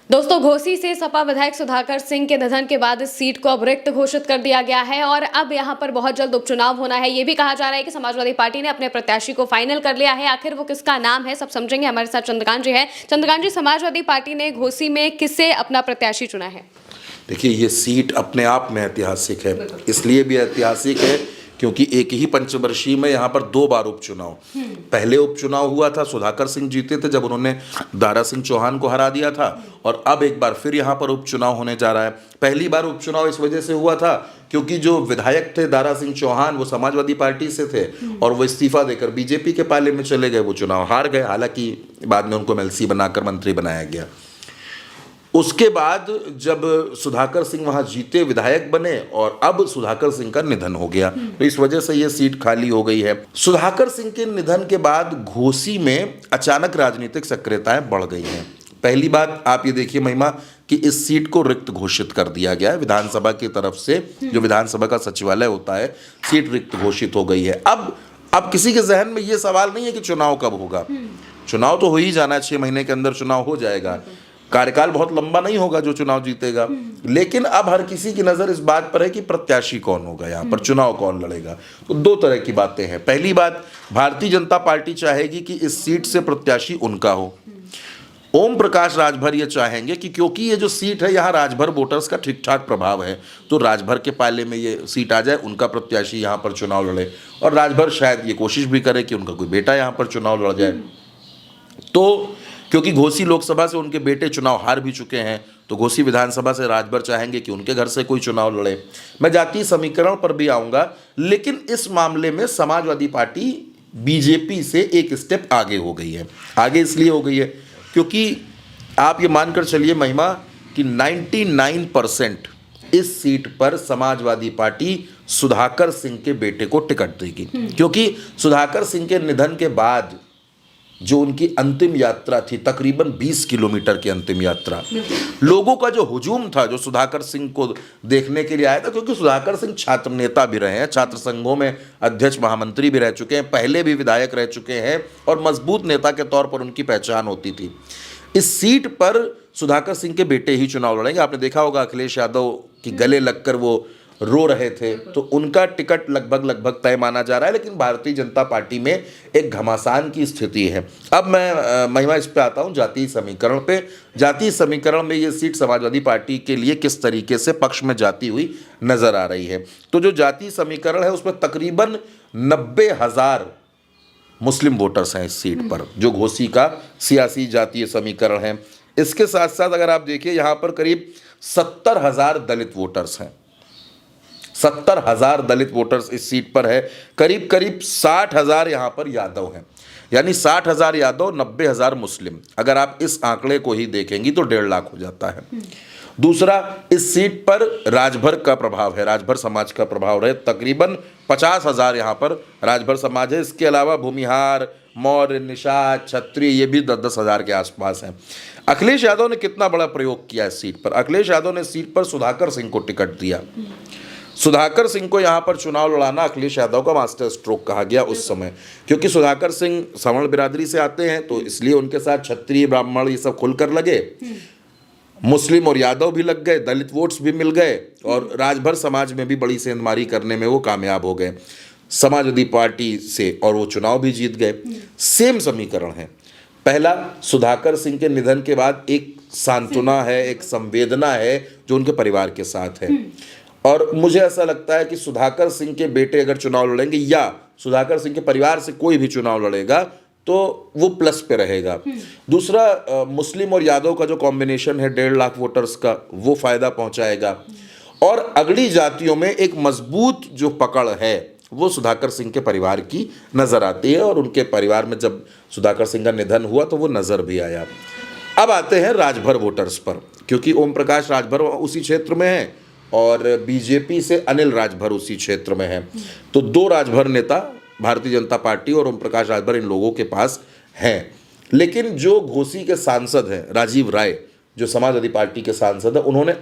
दोस्तों, घोसी से सपा विधायक सुधाकर सिंह के निधन के बाद इस सीट को अब रिक्त घोषित कर दिया गया है और अब यहां पर बहुत जल्द उपचुनाव होना है। ये भी कहा जा रहा है कि समाजवादी पार्टी ने अपने प्रत्याशी को फाइनल कर लिया है। आखिर वो किसका नाम है, सब समझेंगे। हमारे साथ चंद्रकांत जी है। चंद्रकांत जी, समाजवादी पार्टी ने घोसी में किसे अपना प्रत्याशी चुना है? देखिए, ये सीट अपने आप में ऐतिहासिक है। इसलिए भी ऐतिहासिक है क्योंकि एक ही पंचवर्षीय में यहाँ पर 2 बार उपचुनाव। पहले उपचुनाव हुआ था, सुधाकर सिंह जीते थे जब उन्होंने दारा सिंह चौहान को हरा दिया था, और अब एक बार फिर यहाँ पर उपचुनाव होने जा रहा है। पहली बार उपचुनाव इस वजह से हुआ था क्योंकि जो विधायक थे दारा सिंह चौहान, वो समाजवादी पार्टी से थे और वो इस्तीफा देकर बीजेपी के पाले में चले गए। वो चुनाव हार गए, हालांकि बाद में उनको एमएलसी बनाकर मंत्री बनाया गया। उसके बाद जब सुधाकर सिंह वहां जीते, विधायक बने, और अब सुधाकर सिंह का निधन हो गया, तो इस वजह से यह सीट खाली हो गई है। सुधाकर सिंह के निधन के बाद घोसी में अचानक राजनीतिक सक्रियताएं बढ़ गई हैं। पहली बात आप ये देखिए महिमा कि इस सीट को रिक्त घोषित कर दिया गया है विधानसभा की तरफ से। जो विधानसभा का सचिवालय होता है, सीट रिक्त घोषित हो गई है। अब किसी के जहन में ये सवाल नहीं है कि चुनाव कब होगा। चुनाव तो हो ही जाना है, 6 महीने के अंदर चुनाव हो जाएगा। कार्यकाल बहुत लंबा नहीं होगा जो चुनाव जीतेगा, लेकिन अब हर किसी की नजर इस बात पर है कि प्रत्याशी कौन होगा, यहाँ पर चुनाव कौन लड़ेगा। तो 2 तरह की बातें हैं। पहली बात, भारतीय जनता पार्टी चाहेगी कि इस सीट से प्रत्याशी उनका हो। ओम प्रकाश राजभर ये चाहेंगे कि क्योंकि ये जो सीट है यहाँ राजभर वोटर्स का ठीक ठाक प्रभाव है, तो राजभर के पाले में ये सीट आ जाए, उनका प्रत्याशी यहाँ पर चुनाव लड़े। और राजभर शायद ये कोशिश भी करे कि उनका कोई बेटा यहाँ पर चुनाव लड़ जाए। तो क्योंकि घोसी लोकसभा से उनके बेटे चुनाव हार भी चुके हैं, तो घोसी विधानसभा से राजभर चाहेंगे कि उनके घर से कोई चुनाव लड़े। मैं जातीय समीकरण पर भी आऊंगा, लेकिन इस मामले में समाजवादी पार्टी बीजेपी से एक स्टेप आगे हो गई है। आगे इसलिए हो गई है क्योंकि आप ये मानकर चलिए महिमा कि 99% इस सीट पर समाजवादी पार्टी सुधाकर सिंह के बेटे को टिकट देगी। क्योंकि सुधाकर सिंह के निधन के बाद जो उनकी अंतिम यात्रा थी, तकरीबन 20 किलोमीटर की अंतिम यात्रा, लोगों का जो हुजूम था जो सुधाकर सिंह को देखने के लिए आया था, क्योंकि सुधाकर सिंह छात्र नेता भी रहे हैं, छात्र संघों में अध्यक्ष महामंत्री भी रह चुके हैं, पहले भी विधायक रह चुके हैं, और मजबूत नेता के तौर पर उनकी पहचान होती थी। इस सीट पर सुधाकर सिंह के बेटे ही चुनाव लड़ेंगे। आपने देखा होगा अखिलेश यादव की गले लगकर वो रो रहे थे, तो उनका टिकट लगभग तय माना जा रहा है। लेकिन भारतीय जनता पार्टी में एक घमासान की स्थिति है। अब मैं महिमा इस पे आता हूं, जातीय समीकरण पे। जातीय समीकरण में ये सीट समाजवादी पार्टी के लिए किस तरीके से पक्ष में जाती हुई नजर आ रही है। तो जो जातीय समीकरण है उसमें तकरीबन 90,000 मुस्लिम वोटर्स हैं इस सीट पर, जो घोसी का सियासी जातीय समीकरण है। इसके साथ साथ अगर आप देखिए, यहाँ पर करीब 70,000 दलित वोटर्स हैं। 70,000 दलित वोटर्स इस सीट पर है। करीब 60,000 यहाँ पर यादव हैं, यानी 60,000 यादव, 90,000 मुस्लिम। अगर आप इस आंकड़े को ही देखेंगी तो 1.5 लाख हो जाता है। दूसरा, इस सीट पर राजभर का प्रभाव है, राजभर समाज का प्रभाव है। तकरीबन 50,000 यहाँ पर राजभर समाज है। इसके अलावा भूमिहार, मौर्य, निषाद, क्षत्रिय, ये भी 10,000 के आसपास हैं। अखिलेश यादव ने कितना बड़ा प्रयोग किया इस सीट पर? अखिलेश यादव ने सीट पर सुधाकर सिंह को टिकट दिया। सुधाकर सिंह को यहाँ पर चुनाव लड़ाना अखिलेश यादव का मास्टर स्ट्रोक कहा गया उस समय, क्योंकि सुधाकर सिंह सवर्ण बिरादरी से आते हैं, तो इसलिए उनके साथ क्षत्रिय, ब्राह्मण ये सब खुलकर लगे। मुस्लिम और यादव भी लग गए, दलित वोट्स भी मिल गए, और राजभर समाज में भी बड़ी सेंधमारी करने में वो कामयाब हो गए समाजवादी पार्टी से, और वो चुनाव भी जीत गए। सेम समीकरण है। पहला, सुधाकर सिंह के निधन के बाद एक सांत्वना है, एक संवेदना है जो उनके परिवार के साथ है। और मुझे ऐसा लगता है कि सुधाकर सिंह के बेटे अगर चुनाव लड़ेंगे या सुधाकर सिंह के परिवार से कोई भी चुनाव लड़ेगा तो वो प्लस पे रहेगा। दूसरा, मुस्लिम और यादव का जो कॉम्बिनेशन है 1.5 लाख वोटर्स का, वो फायदा पहुंचाएगा। और अगली जातियों में एक मजबूत जो पकड़ है वो सुधाकर सिंह के परिवार की नजर आती है, और उनके परिवार में जब सुधाकर सिंह का निधन हुआ तो वो नजर भी आया। अब आते हैं राजभर वोटर्स पर, क्योंकि ओम प्रकाश राजभर उसी क्षेत्र में है और बीजेपी से अनिल राजभर उसी क्षेत्र में है। तो 2 राजभर नेता भारतीय जनता पार्टी और ओम प्रकाश राजभर इन लोगों के पास हैं। लेकिन जो घोसी के सांसद हैं राजीव राय, जो समाजवादी पार्टी के सांसद हैं, उन्होंने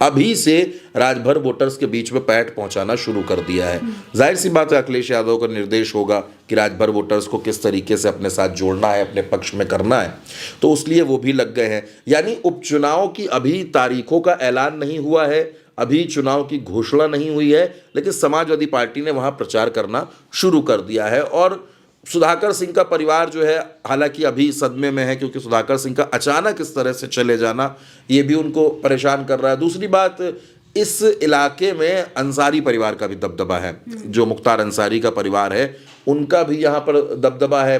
अभी से राजभर वोटर्स के बीच में पैठ पहुंचाना शुरू कर दिया है। जाहिर सी बात है अखिलेश यादव का निर्देश होगा कि राजभर वोटर्स को किस तरीके से अपने साथ जोड़ना है, अपने पक्ष में करना है, तो उसलिए वो भी लग गए हैं। यानी उपचुनाव की अभी तारीखों का ऐलान नहीं हुआ है, अभी चुनाव की घोषणा नहीं हुई है, लेकिन समाजवादी पार्टी ने वहां प्रचार करना शुरू कर दिया है। और सुधाकर सिंह का परिवार जो है हालांकि अभी सदमे में है, क्योंकि सुधाकर सिंह का अचानक इस तरह से चले जाना ये भी उनको परेशान कर रहा है। दूसरी बात, इस इलाके में अंसारी परिवार का भी दबदबा है, जो मुख्तार अंसारी का परिवार है उनका भी यहाँ पर दबदबा है।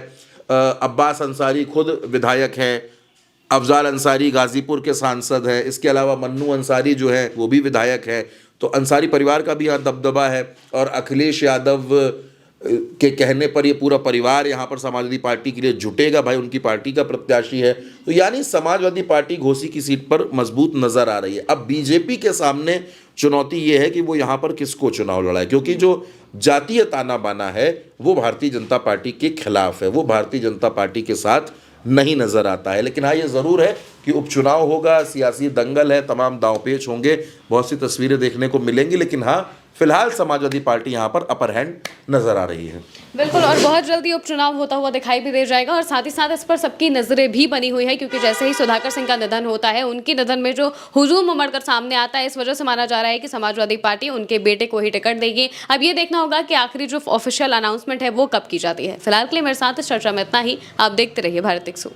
अब्बास अंसारी खुद विधायक हैं, अफजाल अंसारी गाजीपुर के सांसद हैं, इसके अलावा मन्नू अंसारी जो है वो भी विधायक है। तो अंसारी परिवार का भी यहाँ दबदबा है। और अखिलेश यादव के कहने पर ये पूरा परिवार यहाँ पर समाजवादी पार्टी के लिए जुटेगा, भाई उनकी पार्टी का प्रत्याशी है। तो यानी समाजवादी पार्टी घोसी की सीट पर मजबूत नजर आ रही है। अब बीजेपी के सामने चुनौती ये है कि वो यहाँ पर किसको चुनाव लड़ाए, क्योंकि जो जातीय ताना बाना है वो भारतीय जनता पार्टी के खिलाफ है, वो भारतीय जनता पार्टी के साथ नहीं नजर आता है। लेकिन हाँ, ये ज़रूर है कि उपचुनाव होगा, सियासी दंगल है, तमाम दांवपेच होंगे, बहुत सी तस्वीरें देखने को मिलेंगी। लेकिन हाँ, फिलहाल समाजवादी पार्टी यहाँ पर अपर हैंड नजर आ रही है। बिल्कुल, और बहुत जल्दी उपचुनाव होता हुआ दिखाई भी दे जाएगा। और साथ ही साथ इस पर सबकी नजरें भी बनी हुई है, क्योंकि जैसे ही सुधाकर सिंह का निधन होता है, उनके निधन में जो हुजूम उमड़कर सामने आता है, इस वजह से माना जा रहा है कि समाजवादी पार्टी उनके बेटे को ही टिकट देगी। अब ये देखना होगा कि आखिरी जो ऑफिशियल अनाउंसमेंट है वो कब की जाती है। फिलहाल के लिए मेरे साथ इस चर्चा में इतना ही। आप देखते रहिए भारत एक सूट।